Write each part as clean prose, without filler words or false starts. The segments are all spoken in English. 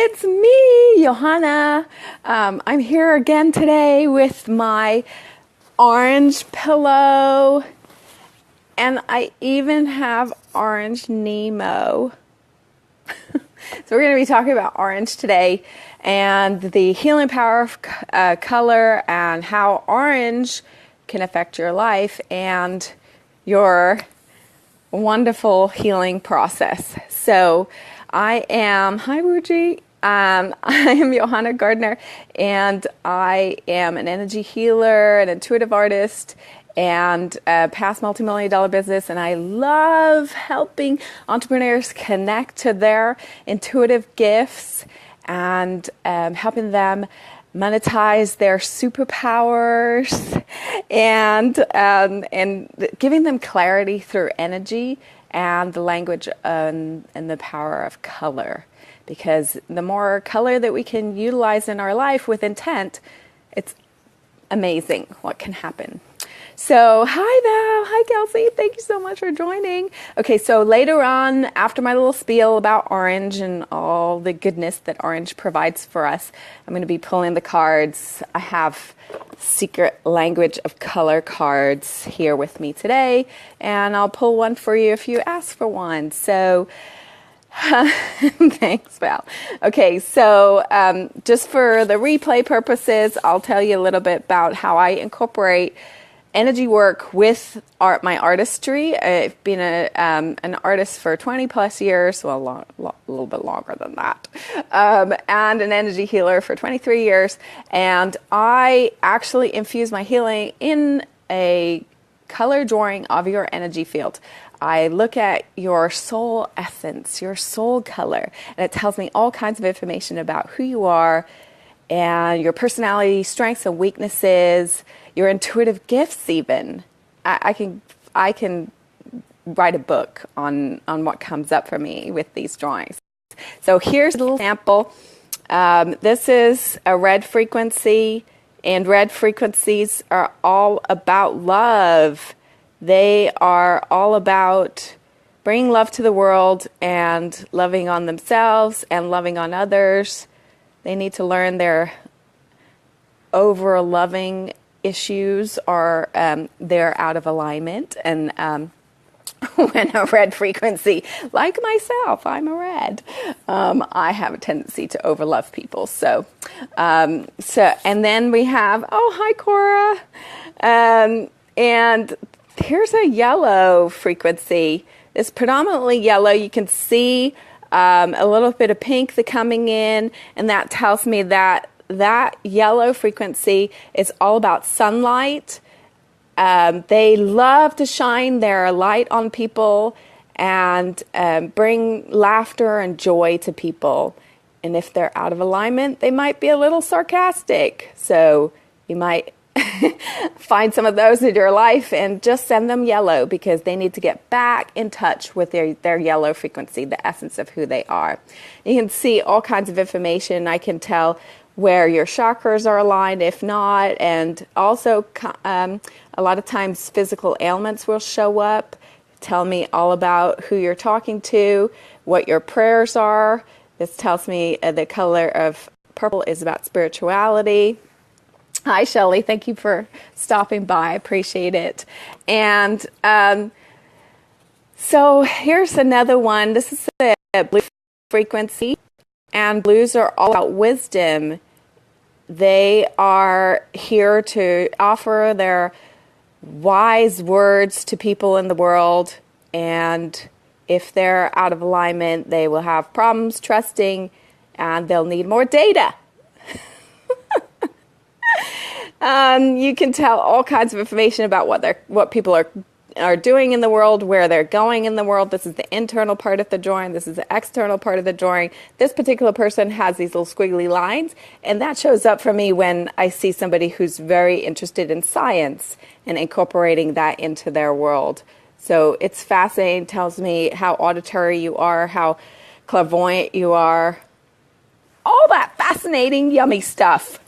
it's me, Johanna. I'm here again today with my orange pillow, and I even have orange Nemo. So we're going to be talking about orange today and the healing power of color and how orange can affect your life and your wonderful healing process. So I am, hi Wuji, I am Johanna Gardner, and I am an energy healer, an intuitive artist, and a past multi-million-dollar business, and I love helping entrepreneurs connect to their intuitive gifts and helping them monetize their superpowers and giving them clarity through energy and the language and the power of color. Because the more color that we can utilize in our life with intent, it's amazing what can happen. So, hi Val, hi Kelsey, thank you so much for joining. Okay, so later on, after my little spiel about orange and all the goodness that orange provides for us, I'm going to be pulling the cards. I have secret language of color cards here with me today, and I'll pull one for you if you ask for one. So, thanks, Val. Okay, so just for the replay purposes, I'll tell you a little bit about how I incorporate energy work with my artistry. I've been an artist for 20 plus years, well, a little bit longer than that, and an energy healer for 23 years. And I actually infuse my healing in a color drawing of your energy field. I look at your soul essence, your soul color, and it tells me all kinds of information about who you are and your personality, strengths and weaknesses, your intuitive gifts even. I can write a book on what comes up for me with these drawings. So here's a little sample. This is a red frequency, and red frequencies are all about love. They are all about bringing love to the world and loving on themselves and loving on others. They need to learn their over-loving issues are they're out of alignment. And when a red frequency, like myself, I'm a red, I have a tendency to overlove people. So and then we have, oh, hi, Cora. And here's a yellow frequency. It's predominantly yellow. You can see a little bit of pink coming in, and that tells me that yellow frequency is all about sunlight. They love to shine their light on people and bring laughter and joy to people. And if they're out of alignment, they might be a little sarcastic. So you might find some of those in your life and just send them yellow, because they need to get back in touch with their yellow frequency, the essence of who they are. You can see all kinds of information. I can tell where your chakras are aligned, if not, and also a lot of times physical ailments will show up. Tell me all about who you're talking to, what your prayers are. This tells me the color of purple is about spirituality. Hi, Shelley. Thank you for stopping by. I appreciate it. And so here's another one. This is a blue frequency, and blues are all about wisdom. They are here to offer their wise words to people in the world, and if they're out of alignment, they will have problems trusting, and they'll need more data. You can tell all kinds of information about what people are doing in the world, where they're going in the world. This is the internal part of the drawing. This is the external part of the drawing. This particular person has these little squiggly lines, and that shows up for me when I see somebody who's very interested in science and incorporating that into their world. So it's fascinating. It tells me how auditory you are, how clairvoyant you are, all that fascinating, yummy stuff.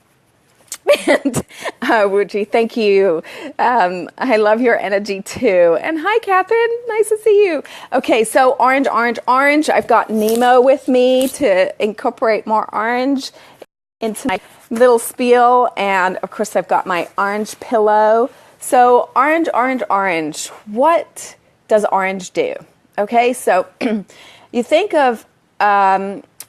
And Wuji, thank you. I love your energy too. And hi, Catherine. Nice to see you. Okay, so orange, orange, orange. I've got Nemo with me to incorporate more orange into my little spiel. And of course, I've got my orange pillow. So orange, orange, orange. What does orange do? Okay, so you think of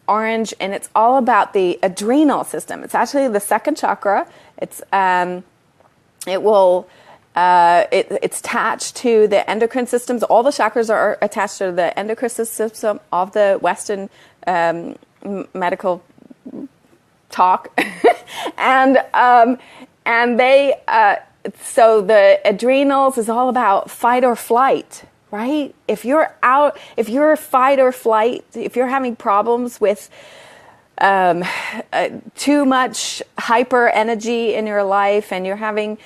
orange, and it's all about the adrenal system. It's actually the second chakra. It's attached to the endocrine systems. All the chakras are attached to the endocrine system of the Western medical talk, and they so the adrenals is all about fight or flight. Right? If you're fight or flight, if you're having problems with too much hyper energy in your life and you're having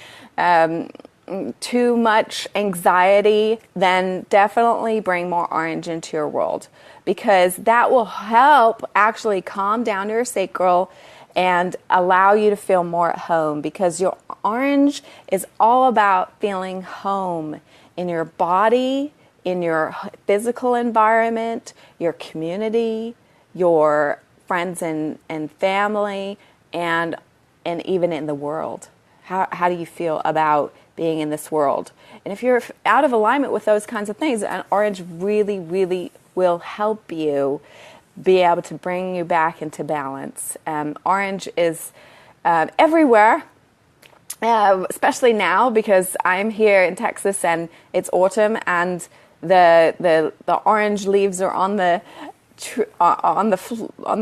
too much anxiety, then definitely bring more orange into your world, because that will help actually calm down your sacral and allow you to feel more at home, because your orange is all about feeling home in your body, in your physical environment, your community, your friends and family, and even in the world. How do you feel about being in this world? And if you're out of alignment with those kinds of things, an orange really, really will help you be able to bring you back into balance. Orange is everywhere. Especially now, because I'm here in Texas and it's autumn, and the orange leaves are on the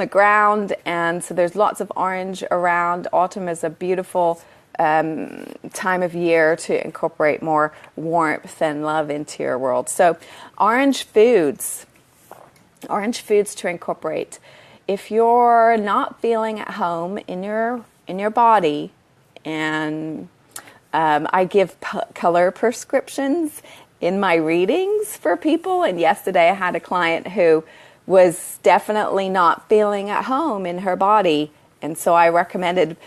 ground, and so there's lots of orange around. Autumn is a beautiful time of year to incorporate more warmth and love into your world. So orange foods to incorporate. If you're not feeling at home in your body, and I give color prescriptions in my readings for people. And yesterday I had a client who was definitely not feeling at home in her body. And so I recommended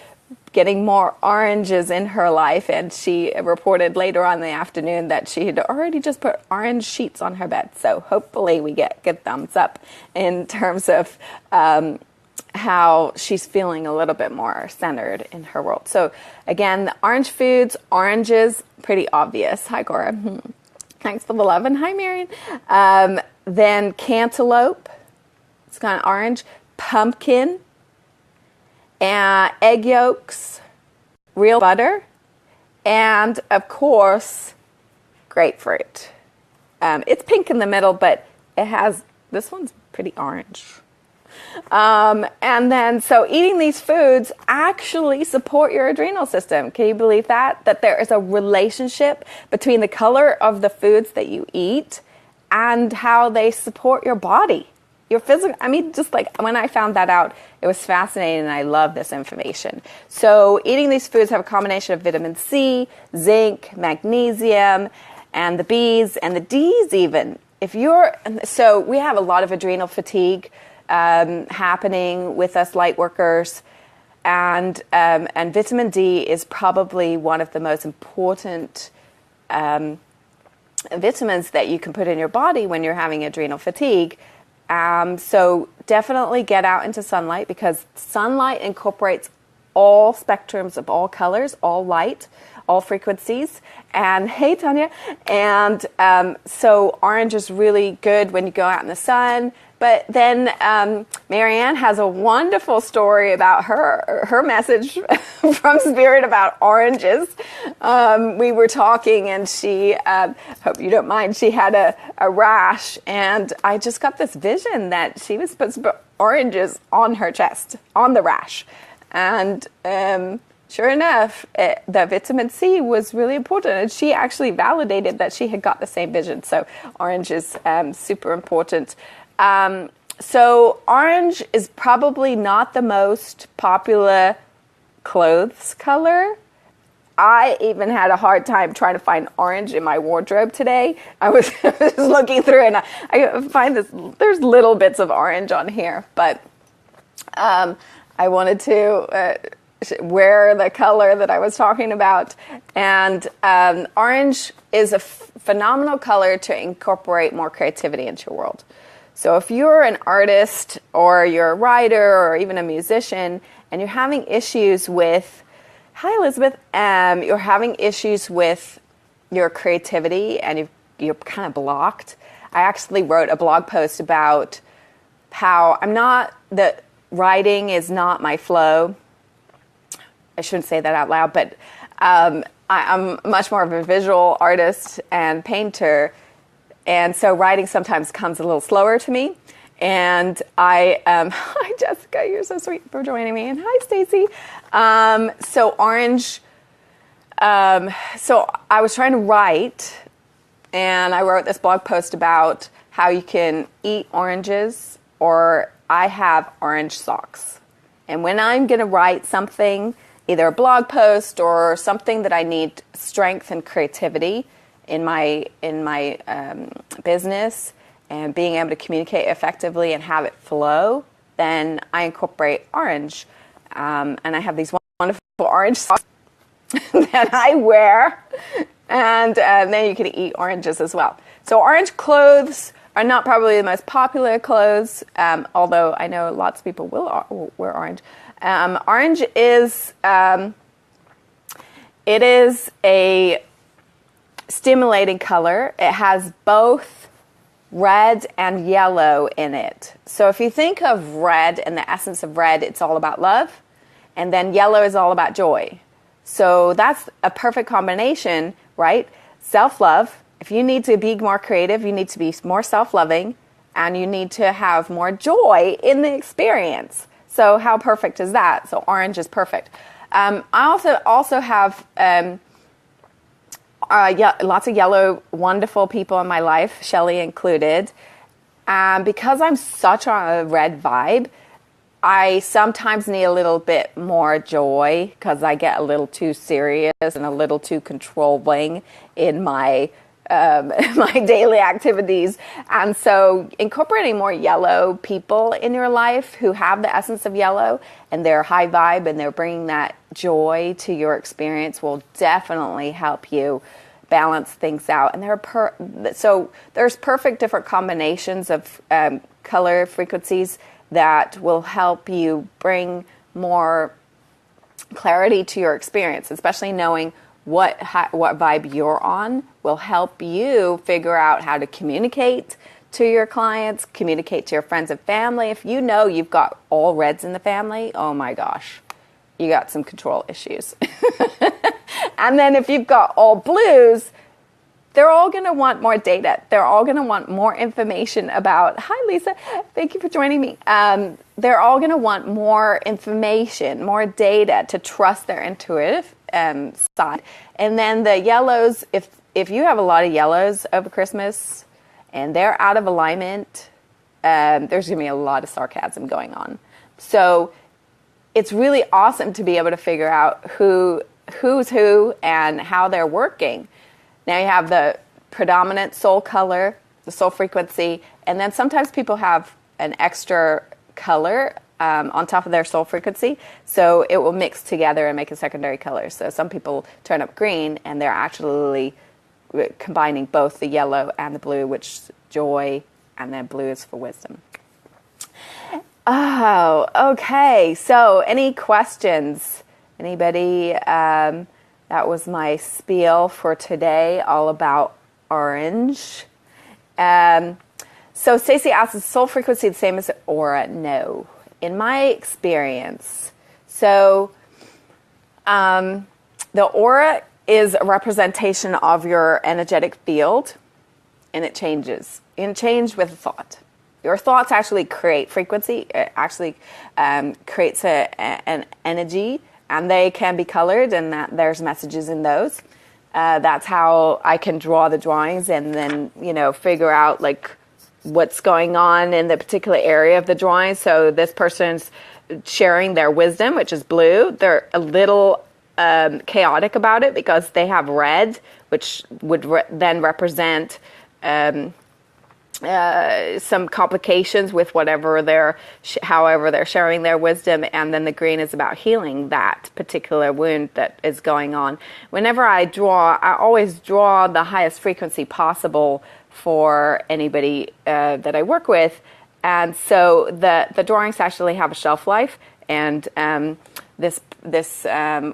getting more oranges in her life. And she reported later on in the afternoon that she had already just put orange sheets on her bed. So hopefully we get good thumbs up in terms of how she's feeling a little bit more centered in her world. So again, the orange foods, oranges, pretty obvious. Hi, Cora. Thanks for the love. And hi, Marion. Then cantaloupe, it's kind of orange. Pumpkin, egg yolks, real butter, and of course, grapefruit. It's pink in the middle, but this one's pretty orange. And then, so eating these foods actually support your adrenal system. Can you believe that? That there is a relationship between the color of the foods that you eat and how they support your body, your physical. I mean, just like when I found that out, it was fascinating, and I love this information. So eating these foods have a combination of vitamin C, zinc, magnesium, and the B's and the D's even. So we have a lot of adrenal fatigue happening with us light workers, and vitamin D is probably one of the most important vitamins that you can put in your body when you're having adrenal fatigue. So definitely get out into sunlight, because sunlight incorporates all spectrums of all colors, all light, all frequencies. And hey, Tanya. And so orange is really good when you go out in the sun. But then Marianne has a wonderful story about her message from Spirit about oranges. We were talking, and she, hope you don't mind, she had a rash, and I just got this vision that she was supposed to put oranges on her chest, on the rash. And sure enough, the vitamin C was really important, and she actually validated that she had got the same vision. So orange is super important. So orange is probably not the most popular clothes color. I even had a hard time trying to find orange in my wardrobe today. I was just looking through, and I find there's little bits of orange on here, but I wanted to wear the color that I was talking about. And orange is a phenomenal color to incorporate more creativity into your world. So if you're an artist or you're a writer or even a musician and you're having issues with, hi Elizabeth, you're having issues with your creativity and you're kind of blocked. I actually wrote a blog post about how that writing is not my flow. I shouldn't say that out loud, but I'm much more of a visual artist and painter. And so writing sometimes comes a little slower to me. And hi Jessica, you're so sweet for joining me. And hi Stacy. So orange, so I was trying to write, and I wrote this blog post about how you can eat oranges, or I have orange socks. And when I'm going to write something, either a blog post or something that I need strength and creativity in my business and being able to communicate effectively and have it flow, then I incorporate orange. And I have these wonderful orange socks that I wear. And then you can eat oranges as well. So orange clothes are not probably the most popular clothes, although I know lots of people will wear orange. Orange is it is a stimulating color. It has both red and yellow in it. So if you think of red and the essence of red, it's all about love, and then yellow is all about joy. So that's a perfect combination, right? Self-love. If you need to be more creative, you need to be more self-loving, and you need to have more joy in the experience. So how perfect is that? So orange is perfect. I also have lots of yellow, wonderful people in my life, Shelly included. Because I'm such a red vibe, I sometimes need a little bit more joy because I get a little too serious and a little too controlling in my my daily activities. And so incorporating more yellow people in your life who have the essence of yellow and they're high vibe and they're bringing that joy to your experience will definitely help you balance things out. And so there's perfect different combinations of color frequencies that will help you bring more clarity to your experience, especially knowing what vibe you're on will help you figure out how to communicate to your clients, communicate to your friends and family. If you know you've got all reds in the family, oh my gosh, you got some control issues. And then if you've got all blues, they're all going to want more data. They're all going to want more information about, hi Lisa, thank you for joining me. They're all going to want more information, more data to trust their intuitive side. And then the yellows, if you have a lot of yellows over Christmas and they're out of alignment, there's going to be a lot of sarcasm going on. So it's really awesome to be able to figure out who's who and how they're working. Now you have the predominant soul color, the soul frequency, and then sometimes people have an extra color on top of their soul frequency, so it will mix together and make a secondary color. So some people turn up green and they're actually combining both the yellow and the blue, which is joy, and then blue is for wisdom. Oh, okay. So any questions? Anybody? That was my spiel for today, all about orange. So Stacey asks, is soul frequency the same as aura? No. In my experience, so the aura is a representation of your energetic field, and it changes. It can change with a thought. Your thoughts actually create frequency. It actually creates an energy, and they can be colored, and there's messages in those. That's how I can draw the drawings and then, figure out like what's going on in the particular area of the drawing. So this person's sharing their wisdom, which is blue. They're a little chaotic about it because they have red, which would then represent some complications with however they're sharing their wisdom, and then the green is about healing that particular wound that is going on. Whenever I draw, I always draw the highest frequency possible for anybody that I work with, and so the drawings actually have a shelf life, and this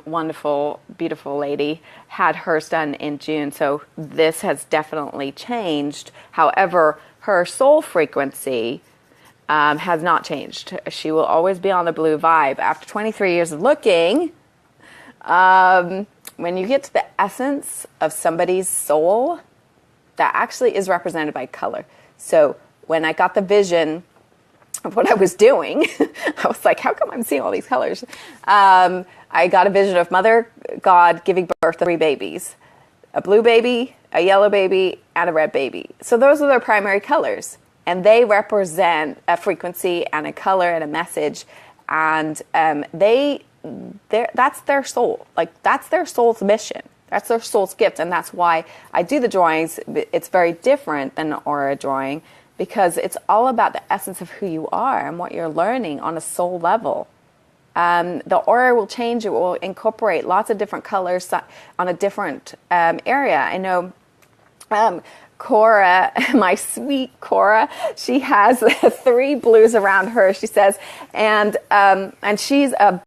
wonderful, beautiful lady had hers done in June, so this has definitely changed. However, her soul frequency has not changed. She will always be on the blue vibe. After 23 years of looking, when you get to the essence of somebody's soul, that actually is represented by color. So when I got the vision of what I was doing, I was like, how come I'm seeing all these colors? I got a vision of Mother God giving birth to 3 babies. A blue baby, a yellow baby, and a red baby. So those are their primary colors. And they represent a frequency and a color and a message. And that's their soul. Like, that's their soul's mission. That's their soul's gift. And that's why I do the drawings. It's very different than an aura drawing, because it's all about the essence of who you are and what you're learning on a soul level. The aura will change. It will incorporate lots of different colors on a different area. I know Cora, my sweet Cora, she has 3 blues around her, she says, and she's a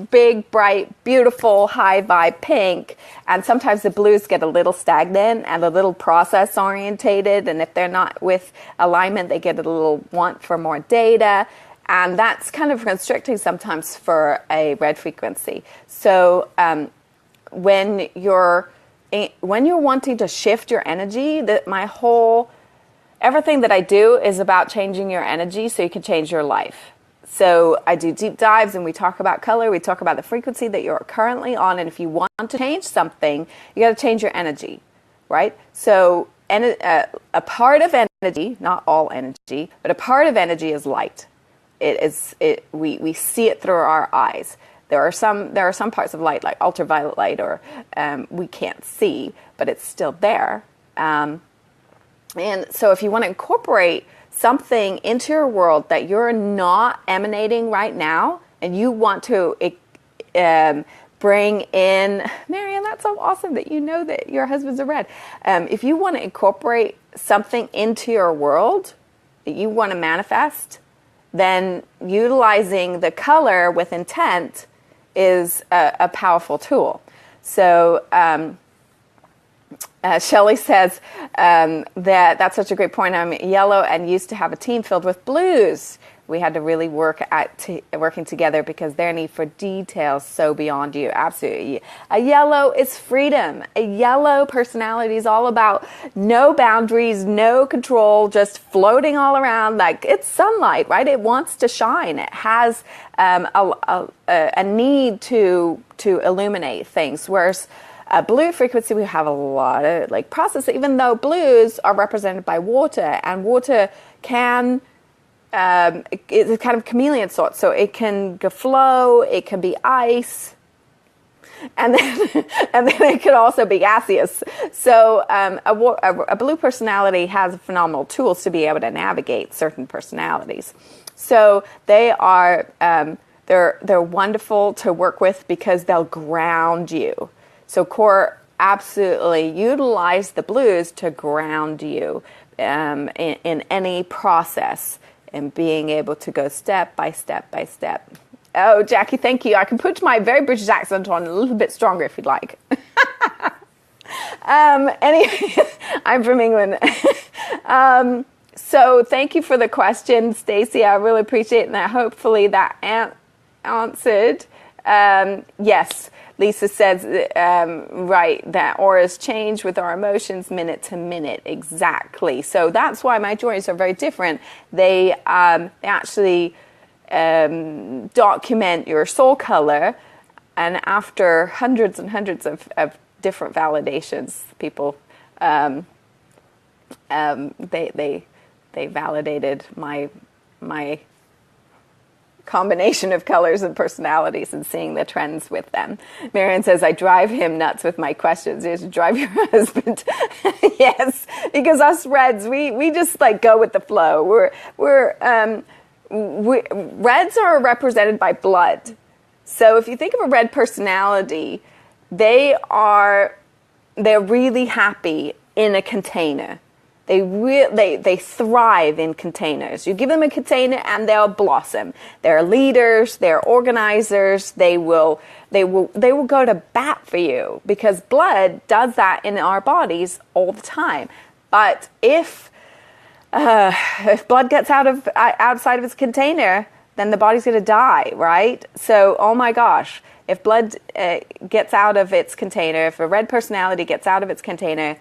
big, bright, beautiful, high vibe pink, and sometimes the blues get a little stagnant and a little process orientated, and if they're not with alignment, they get a little want for more data. And that's kind of constricting sometimes for a red frequency. So when you're wanting to shift your energy, everything that I do is about changing your energy so you can change your life. So I do deep dives, and we talk about color, we talk about the frequency that you're currently on, and if you want to change something, you got to change your energy, right? So a part of energy, not all energy, but a part of energy is light. We see it through our eyes. There are some parts of light, like ultraviolet light, or we can't see, but it's still there. And so if you want to incorporate something into your world that you're not emanating right now, and you want to bring in, Marianne, that's so awesome that you know that your husband's a red. If you want to incorporate something into your world that you want to manifest, then utilizing the color with intent is a powerful tool. So Shelley says that's such a great point. I'm yellow and used to have a team filled with blues. We had to really work at working together because their need for details so beyond you. Absolutely. A yellow is freedom. A yellow personality is all about no boundaries, no control, just floating all around like it's sunlight, right? It wants to shine. It has a need to illuminate things. Whereas blue frequency, we have a lot of like process, even though blues are represented by water, and water can it's a kind of chameleon sort, so it can flow, it can be ice, and then it can also be gaseous. So a blue personality has phenomenal tools to be able to navigate certain personalities. So they are they're wonderful to work with because they'll ground you. So core absolutely utilize the blues to ground you in any process, and being able to go step by step by step. Oh, Jackie, thank you. I can put my very British accent on a little bit stronger if you'd like. Anyway, I'm from England. So thank you for the question, Stacey. I really appreciate it, and that hopefully that answered. Yes. Lisa says, right, that auras change with our emotions minute to minute. Exactly. So that's why my drawings are very different. They actually document your soul color, and after hundreds and hundreds of different validations, people, they validated my combination of colors and personalities and seeing the trends with them. Marianne says, I drive him nuts with my questions. You have to drive your husband. Yes, because us reds, we just like go with the flow. Reds are represented by blood. So if you think of a red personality, they're really happy in a container. They thrive in containers. You give them a container and they'll blossom. They're leaders, they're organizers, they will go to bat for you, because blood does that in our bodies all the time. But if blood gets outside of its container, then the body's going to die, right? So, oh my gosh, if blood gets out of its container, if a red personality gets out of its container,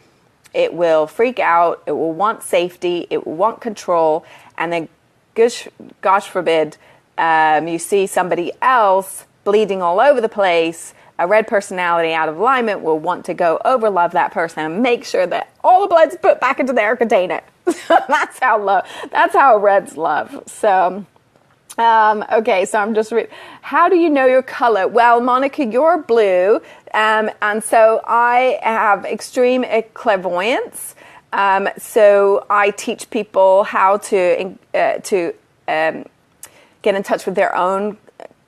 it will freak out, it will want safety, it will want control, and then, gosh forbid, you see somebody else bleeding all over the place. A red personality out of alignment will want to go overlove that person and make sure that all the blood's put back into their container. That's how reds love. So, okay, so I'm just how do you know your color? Well, Monica, you're blue, and so I have extreme clairvoyance. So I teach people how to get in touch with their own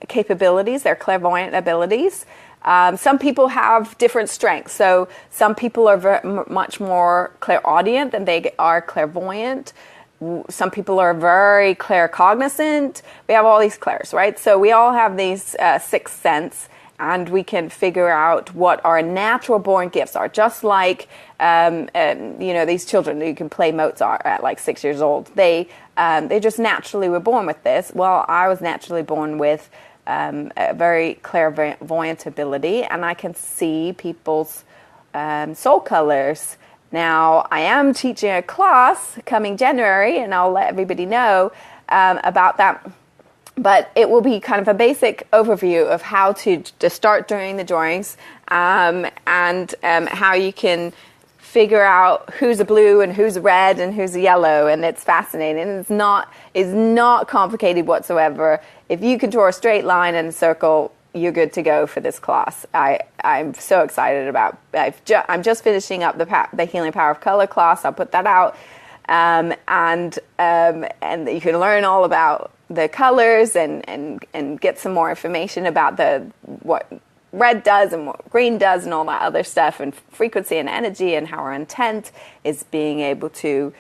capabilities, their clairvoyant abilities. Some people have different strengths. So some people are much more clairaudient than they are clairvoyant. Some people are very claircognizant. We have all these clairs, right? So we all have these sixth sense, and we can figure out what our natural born gifts are. Just like, these children who can play Mozart at like 6 years old. They just naturally were born with this. Well, I was naturally born with a very clairvoyant ability, and I can see people's soul colors. Now, I am teaching a class coming January, and I'll let everybody know about that. But it will be kind of a basic overview of how to start doing the drawings, and how you can figure out who's a blue and who's a red and who's a yellow, and it's fascinating. It's not complicated whatsoever. If you can draw a straight line and a circle, you're good to go for this class. I'm so excited about. I'm just finishing up the Healing Power of Color class. I'll put that out, and you can learn all about the colors and get some more information about what red does and what green does and all that other stuff, and frequency and energy, and how our intent is being able to.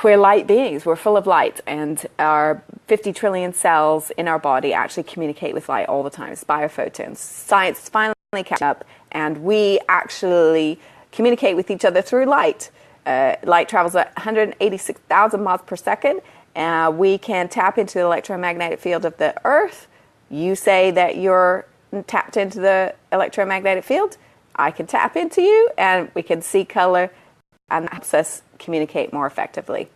We're light beings. We're full of light, and our 50 trillion cells in our body actually communicate with light all the time. It's biophotons. Science is finally catching up, and we actually communicate with each other through light. Light travels at 186,000 miles per second. We can tap into the electromagnetic field of the Earth. You say that you're tapped into the electromagnetic field. I can tap into you, and we can see color, and that helps us communicate more effectively.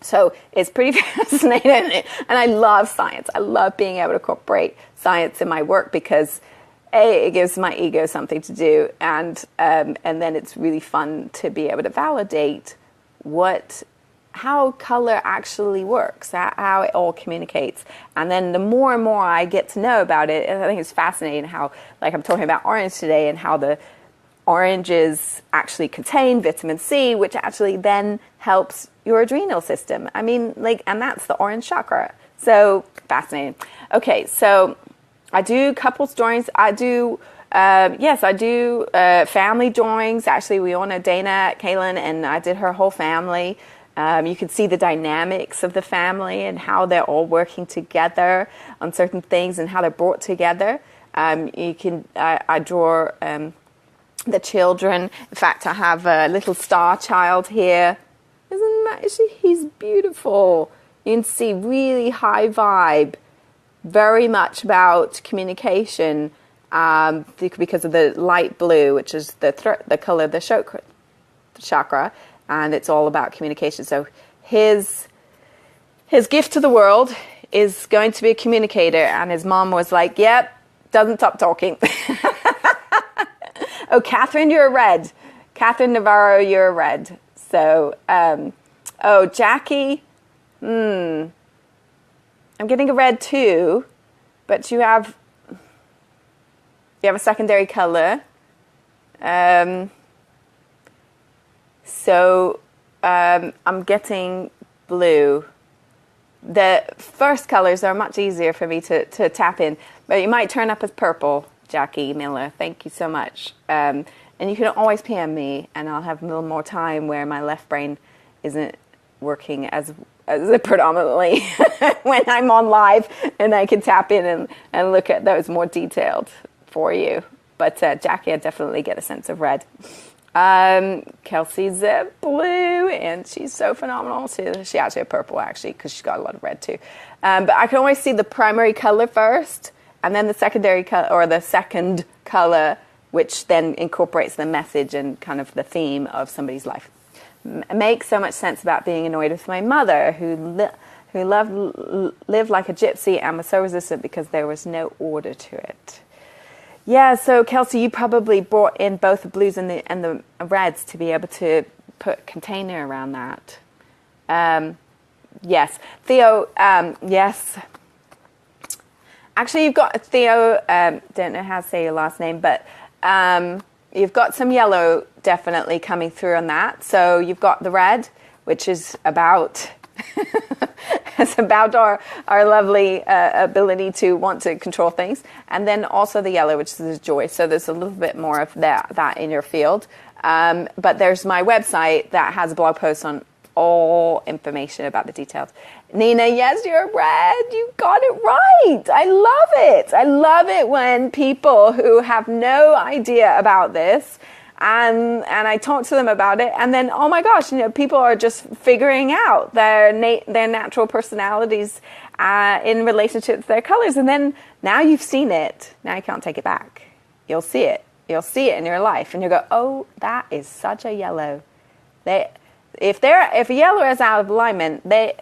So it's pretty fascinating, and I love science. I love being able to incorporate science in my work, because it gives my ego something to do, and then it's really fun to be able to validate how color actually works, how it all communicates. And then the more and more I get to know about it, I think it's fascinating how, like I'm talking about orange today, and how the oranges actually contain vitamin C, which actually then helps your adrenal system. I mean, and that's the orange chakra. So fascinating. Okay, so I do couples drawings. I do family drawings. Actually, we own a Dana, Kaylin, and I did her whole family. You can see the dynamics of the family and how they're all working together on certain things and how they're brought together. I draw the children. In fact, I have a little star child here. He's beautiful. You can see really high vibe, very much about communication, because of the light blue, which is the color of the chakra, and it's all about communication. So his gift to the world is going to be a communicator, and his mom was like, "Yep, doesn't stop talking." Oh, Catherine, you're a red. Catherine Navarro, you're a red. So, Jackie, I'm getting a red too, but you have a secondary color. So I'm getting blue. The first colors are much easier for me to tap in, but you might turn up as purple, Jackie Miller. Thank you so much. And you can always PM me, and I'll have a little more time where my left brain isn't working as predominantly when I'm on live, and I can tap in and look at those more detailed for you. But Jackie, I definitely get a sense of red. Kelsey's blue, and she's so phenomenal. She actually a purple, actually, because she's got a lot of red too. But I can always see the primary color first, and then the secondary color, or the second color, which then incorporates the message and kind of the theme of somebody's life. Makes so much sense about being annoyed with my mother, who lived like a gypsy and was so resistant because there was no order to it. Yeah, so Kelsey, you probably brought in both the blues and the reds to be able to put a container around that. Yes. Theo, yes. Actually, you've got Theo, don't know how to say your last name, but you've got some yellow definitely coming through on that. So you've got the red, which is about... it's about our lovely ability to want to control things. And then also the yellow, which is the joy. So there's a little bit more of that in your field. But there's my website that has a blog post on all information about the details. Nina, yes, you're red. You got it right. I love it. I love it when people who have no idea about this and I talk to them about it, and then, oh my gosh, people are just figuring out their natural personalities in relationship to their colors, and then now you've seen it. Now you can't take it back. You'll see it. You'll see it in your life, and you go, oh, that is such a yellow. If a yellow is out of alignment, they're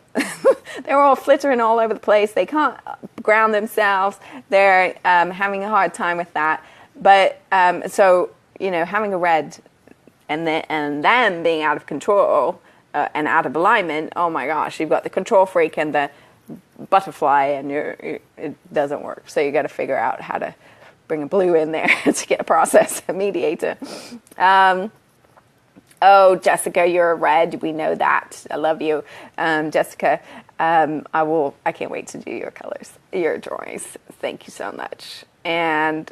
all flittering all over the place. They can't ground themselves. They're having a hard time with that. But so. Having a red and then being out of control and out of alignment, oh my gosh, you've got the control freak and the butterfly, and it doesn't work. So you got to figure out how to bring a blue in there to get a process, a mediator. Oh, Jessica, you're a red. We know that. I love you, Jessica. I can't wait to do your colors, your drawings. Thank you so much. And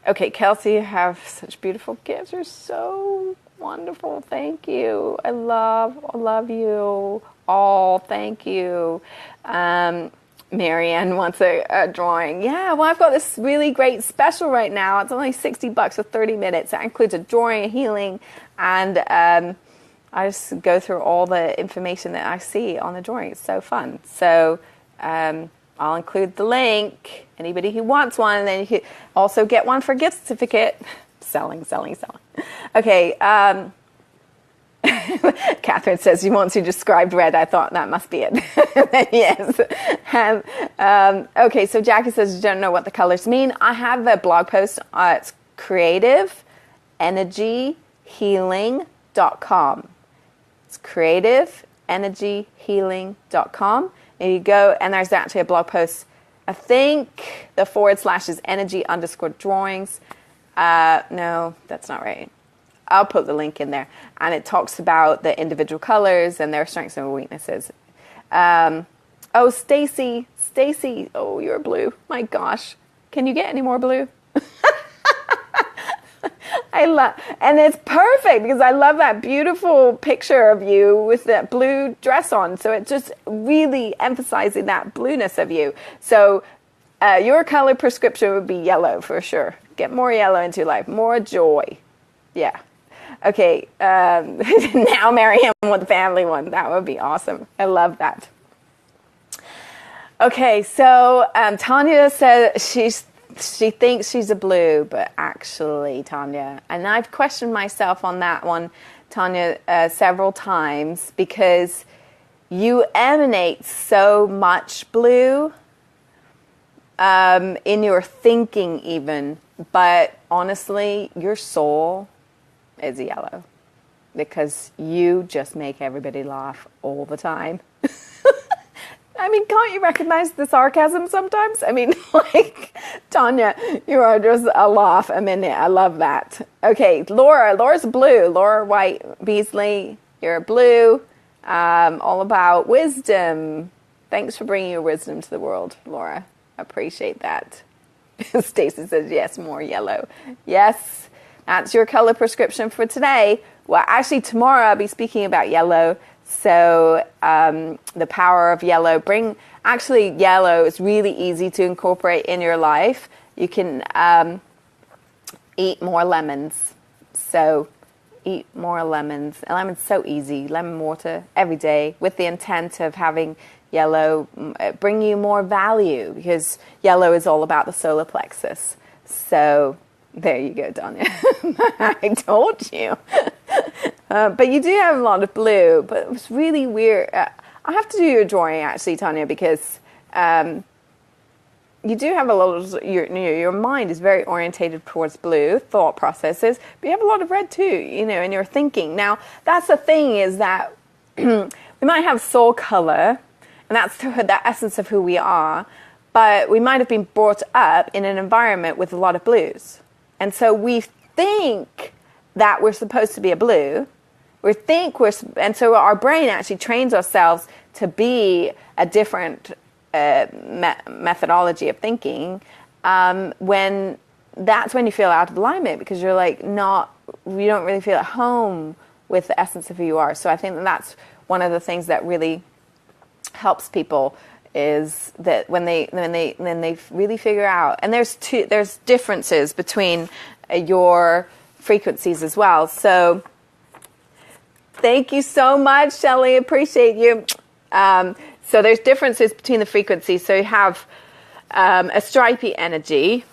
okay, Kelsey, you have such beautiful gifts. You're so wonderful. Thank you. I love you all. Thank you. Marianne wants a drawing. Yeah, well, I've got this really great special right now. It's only $60 for 30 minutes. That includes a drawing, a healing, and I just go through all the information that I see on the drawing. It's so fun. So I'll include the link. Anybody who wants one, and then you can also get one for gift certificate. Selling. Okay. Catherine says she wants you described red. I thought that must be it. Yes. Okay, so Jackie says you don't know what the colors mean. I have a blog post. It's creativeenergyhealing.com. It's creativeenergyhealing.com. And you go, and there's actually a blog post. I think the / is energy_drawings. No, that's not right. I'll put the link in there. And it talks about the individual colors and their strengths and weaknesses. Oh, Stacy. Oh, you're blue. My gosh. Can you get any more blue? And it's perfect because I love that beautiful picture of you with that blue dress on. So it's just really emphasizing that blueness of you. So your color prescription would be yellow for sure. Get more yellow into your life. More joy. Yeah. Okay. Now Marianne with the family one. That would be awesome. I love that. Okay. So Tanya says she thinks she's a blue, but actually, Tanya, and I've questioned myself on that one, Tanya, several times, because you emanate so much blue in your thinking even, but honestly, your soul is yellow because you just make everybody laugh all the time. I mean, can't you recognize the sarcasm sometimes? I mean, like, Tanya, you are just a laugh a minute. I love that. Okay, Laura's blue. Laura White Beasley, you're blue. All about wisdom. Thanks for bringing your wisdom to the world, Laura. I appreciate that. Stacy says, yes, more yellow. Yes, that's your color prescription for today. Well, actually, tomorrow I'll be speaking about yellow. So the power of yellow. Yellow is really easy to incorporate in your life. You can eat more lemons. So eat more lemons. And lemon's so easy. Lemon water every day with the intent of having yellow bring you more value, because yellow is all about the solar plexus. So there you go, Tanya. I told you. But you do have a lot of blue, but it was really weird. I have to do your drawing, actually, Tanya, because you do have a lot of, your mind is very orientated towards blue, thought processes, but you have a lot of red too, in your thinking. Now, that's the thing, is that we might have soul color, and that's the essence of who we are, but we might have been brought up in an environment with a lot of blues. And so we think that we're supposed to be a blue. And so our brain actually trains ourselves to be a different methodology of thinking, when that's when you feel out of alignment, because you're like you don't really feel at home with the essence of who you are. So I think that's one of the things that really helps people, is that when they really figure out, and there's differences between your frequencies as well. So thank you so much, Shelley. Appreciate you. So there's differences between the frequencies. So you have a stripy energy,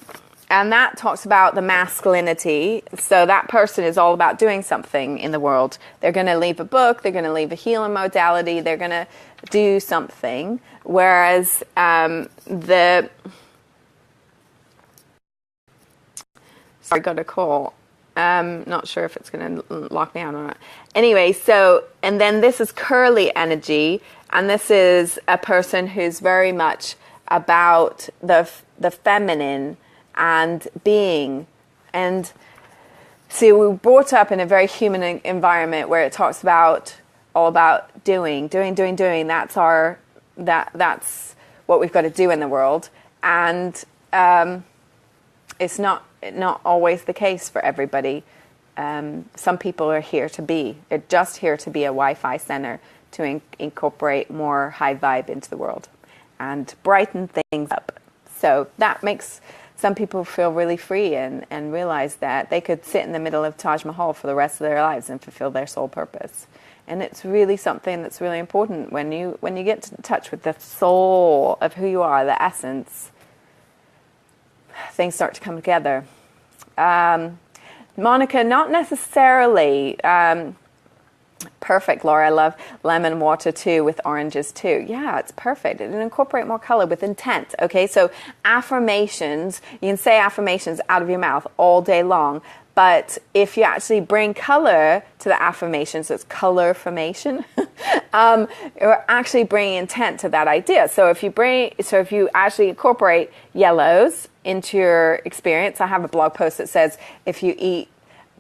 and that talks about the masculinity. So that person is all about doing something in the world. They're going to leave a book. They're going to leave a healing modality. They're going to do something. Whereas I got a call. Not sure if it's going to lock me out or not. Anyway, and then this is curly energy, and this is a person who's very much about the feminine and being. And see, we were brought up in a very human environment where it talks about all about doing. That's what we've got to do in the world. And it's not always the case for everybody. Some people are here to be. They're just here to be a Wi-Fi center to incorporate more high vibe into the world and brighten things up. So that makes some people feel really free and realize that they could sit in the middle of Taj Mahal for the rest of their lives and fulfill their soul purpose. And it's really something that's really important when you get in touch with the soul of who you are, the essence. Things start to come together. Monica, not necessarily. Perfect, Laura. I love lemon water too, with oranges too. Yeah, it's perfect. It incorporate more color with intent. Okay, so affirmations, you can say affirmations out of your mouth all day long, but if you actually bring color to the affirmations, it's color formation. You're actually bringing intent to that idea. So if you actually incorporate yellows into your experience, I have a blog post that says, if you eat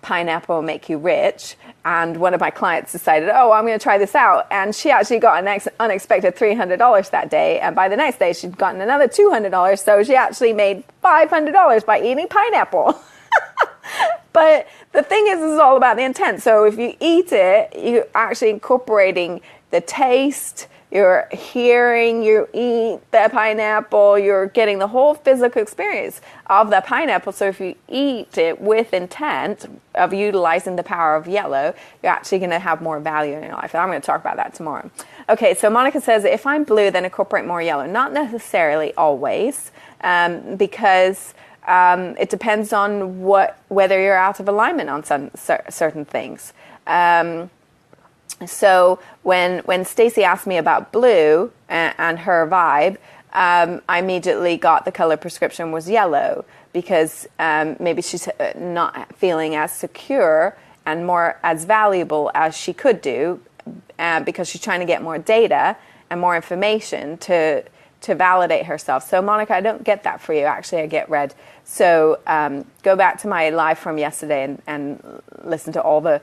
pineapple will make you rich. And one of my clients decided, I'm going to try this out. And she actually got an unexpected $300 that day. And by the next day, she'd gotten another $200. So she actually made $500 by eating pineapple. But the thing is, it's all about the intent. So if you eat it, you're actually incorporating the taste, you're hearing, you eat the pineapple, you're getting the whole physical experience of the pineapple. So if you eat it with intent of utilizing the power of yellow, you're actually going to have more value in your life. And I'm going to talk about that tomorrow. Okay, so Monica says, if I'm blue, then incorporate more yellow. Not necessarily always, because it depends on whether you're out of alignment on some certain things. So when Stacy asked me about blue and her vibe, I immediately got the color prescription was yellow, because maybe she's not feeling as secure and more as valuable as she could do because she's trying to get more data and more information to validate herself. So Monica, I don't get that for you. Actually, I get red. So go back to my live from yesterday and listen to all the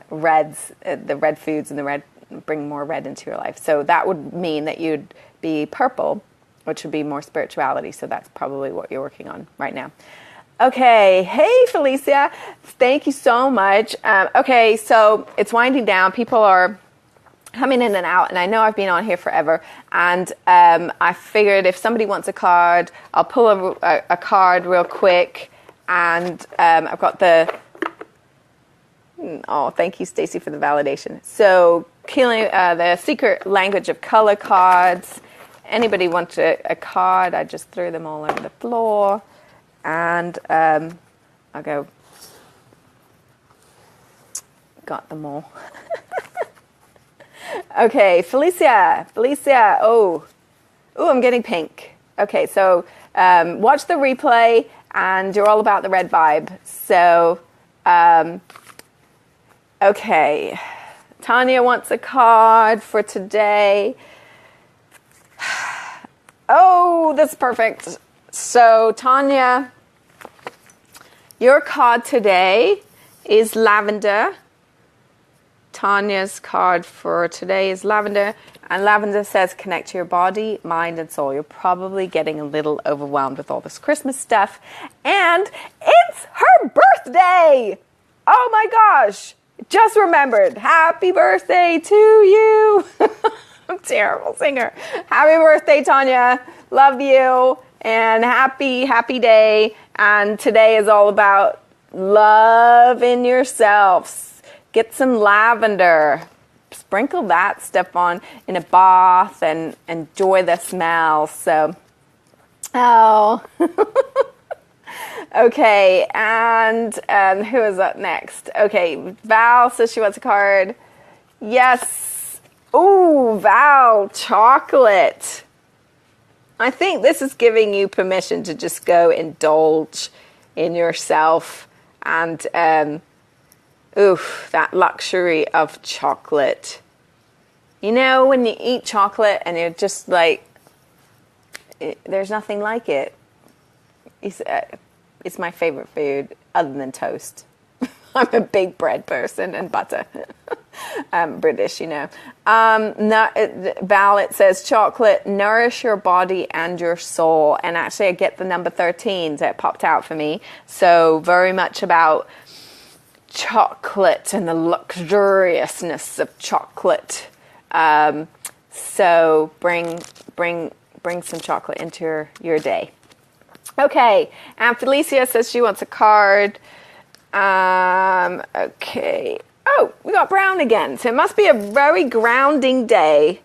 reds, the red foods and the red, bring more red into your life. So that would mean that you'd be purple, which would be more spirituality. So that's probably what you're working on right now. Okay. Hey, Felicia. Thank you so much. Okay. So it's winding down. People are coming in and out, and I know I've been on here forever, and I figured if somebody wants a card, I'll pull a card real quick, and I've got thank you, Stacy, for the validation. So the secret language of color cards. Anybody wants a card, I just threw them all over the floor, and I'll go, got them all. Okay, Felicia, oh, I'm getting pink. Okay, so watch the replay, and you're all about the red vibe. So, okay, Tanya wants a card for today. Oh, that's perfect. So, Tanya, your card today is lavender. Tanya's card for today is lavender, and lavender says connect to your body, mind, and soul. You're probably getting a little overwhelmed with all this Christmas stuff, and it's her birthday. Oh my gosh, just remembered. Happy birthday to you. I'm a terrible singer. Happy birthday, Tanya. Love you, and happy day. And today is all about loving yourself. Get some lavender, sprinkle that stuff on in a bath and enjoy the smell. So, okay, and who is up next? Okay, Val says she wants a card. Yes. Ooh, Val, chocolate. I think this is giving you permission to just go indulge in yourself and oof, that luxury of chocolate. You know, when you eat chocolate and you're just like, there's nothing like it. It's my favorite food other than toast. I'm a big bread person and butter. I'm British, you know. Val, it says chocolate, nourish your body and your soul. And actually I get the number 13 that popped out for me. So very much about chocolate and the luxuriousness of chocolate. So bring some chocolate into your day. Okay, and Felicia says she wants a card. Okay. Oh, we got brown again. So it must be a very grounding day.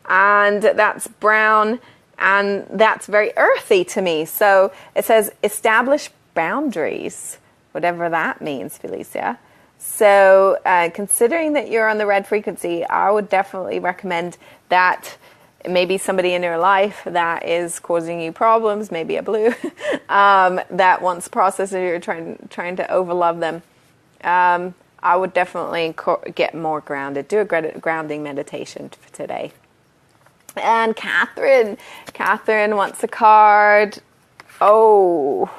And that's brown, and that's very earthy to me. So it says establish boundaries, whatever that means, Felicia. So considering that you're on the red frequency, I would definitely recommend that maybe somebody in your life that is causing you problems, maybe a blue, that wants to process and you're trying to overlove them. I would definitely get more grounded. Do a grounding meditation for today. And Catherine wants a card. Oh,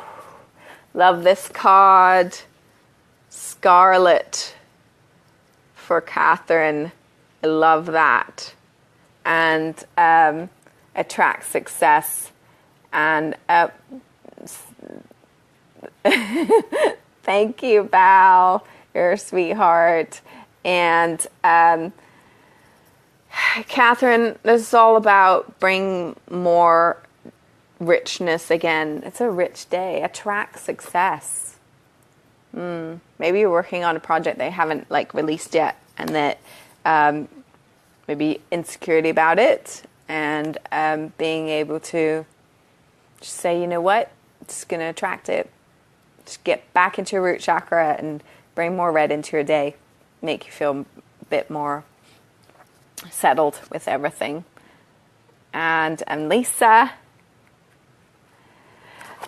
love this card. Scarlet for Catherine. I love that. And attract success. And thank you, Val. You're a sweetheart. And Catherine, this is all about bring more richness again. It's a rich day. Attract success. Maybe you're working on a project they haven't released yet, and that maybe insecurity about it, and being able to just say, you know what, I'm just going to attract it. Just get back into your root chakra and bring more red into your day. Make you feel a bit more settled with everything. And Lisa.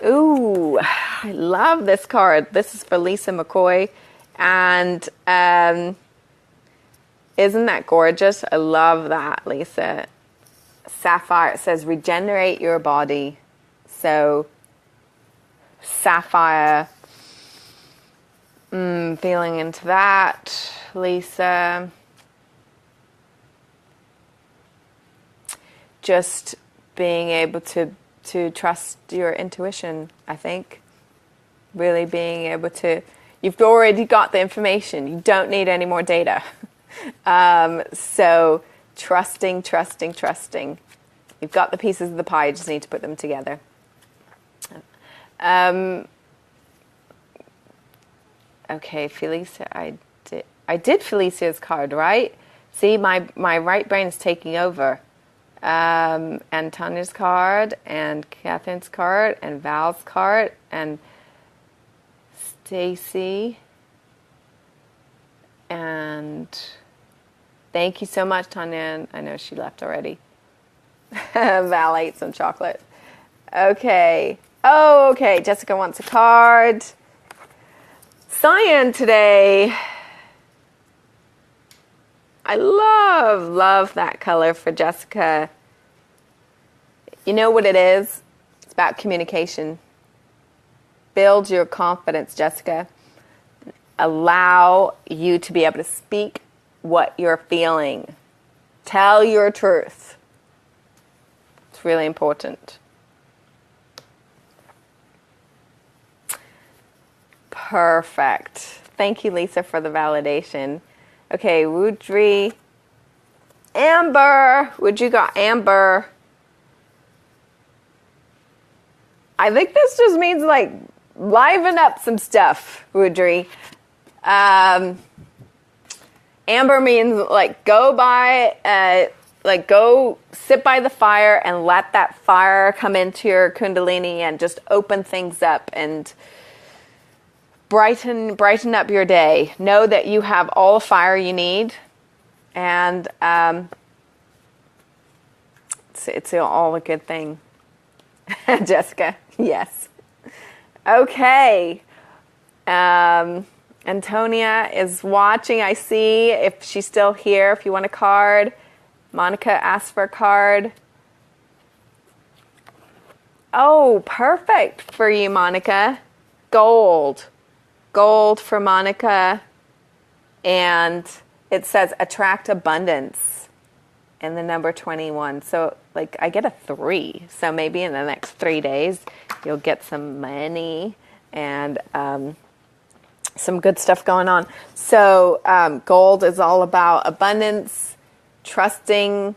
Ooh, I love this card. This is for Lisa McCoy. And Isn't that gorgeous? I love that, Lisa. Sapphire, it says regenerate your body. So sapphire, feeling into that, Lisa. Just being able to trust your intuition, I think. Really being able to, you've already got the information. You don't need any more data. So trusting. You've got the pieces of the pie, you just need to put them together. Okay, Felicia, I did Felicia's card, right? See, my right brain is taking over. And Tanya's card, and Catherine's card, and Val's card, and Stacy. And thank you so much, Tanya. I know she left already. Val ate some chocolate. Okay. Oh, okay. Jessica wants a card. Cyan today. I love that color for Jessica. You know what it is? It's about communication. Build your confidence, Jessica. Allow you to be able to speak what you're feeling. Tell your truth. It's really important. Perfect. Thank you, Lisa, for the validation. Okay, Woodry. Amber. Would you got Amber? I think this just means like liven up some stuff, Woodry. Amber means like go sit by the fire and let that fire come into your kundalini and just open things up and brighten up your day. Know that you have all the fire you need, and it's all a good thing. Jessica, yes. Okay. Antonia is watching. I see if she's still here. If you want a card, Monica asked for a card. Oh, perfect for you, Monica. Gold for Monica, and it says attract abundance in the number 21. So like I get a 3, so maybe in the next 3 days you'll get some money and some good stuff going on. So gold is all about abundance, trusting.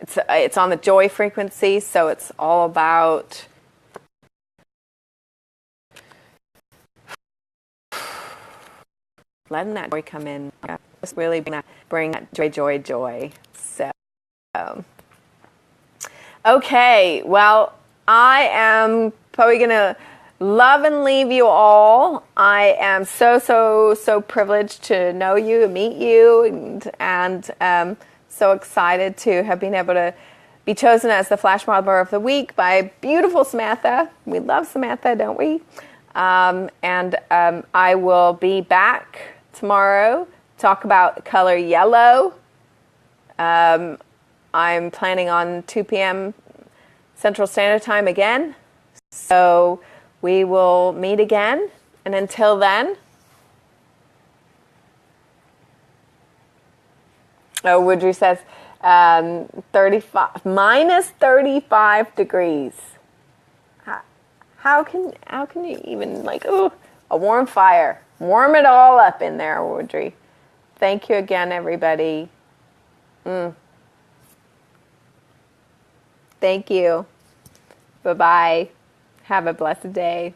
It's on the joy frequency, so it's all about letting that joy come in. Just really bring that joy. So, okay. Well, I am probably going to love and leave you all. I am so privileged to know you and meet you, and so excited to have been able to be chosen as the Flash Modeler of the Week by beautiful Samantha. We love Samantha, don't we? I will be back tomorrow, talk about color yellow. I'm planning on 2 p.m. Central Standard Time again. So we will meet again. And until then, Woodry says minus 35 degrees. How can you even a warm fire? Warm it all up in there, Woodry. Thank you again, everybody. Thank you. Bye-bye. Have a blessed day.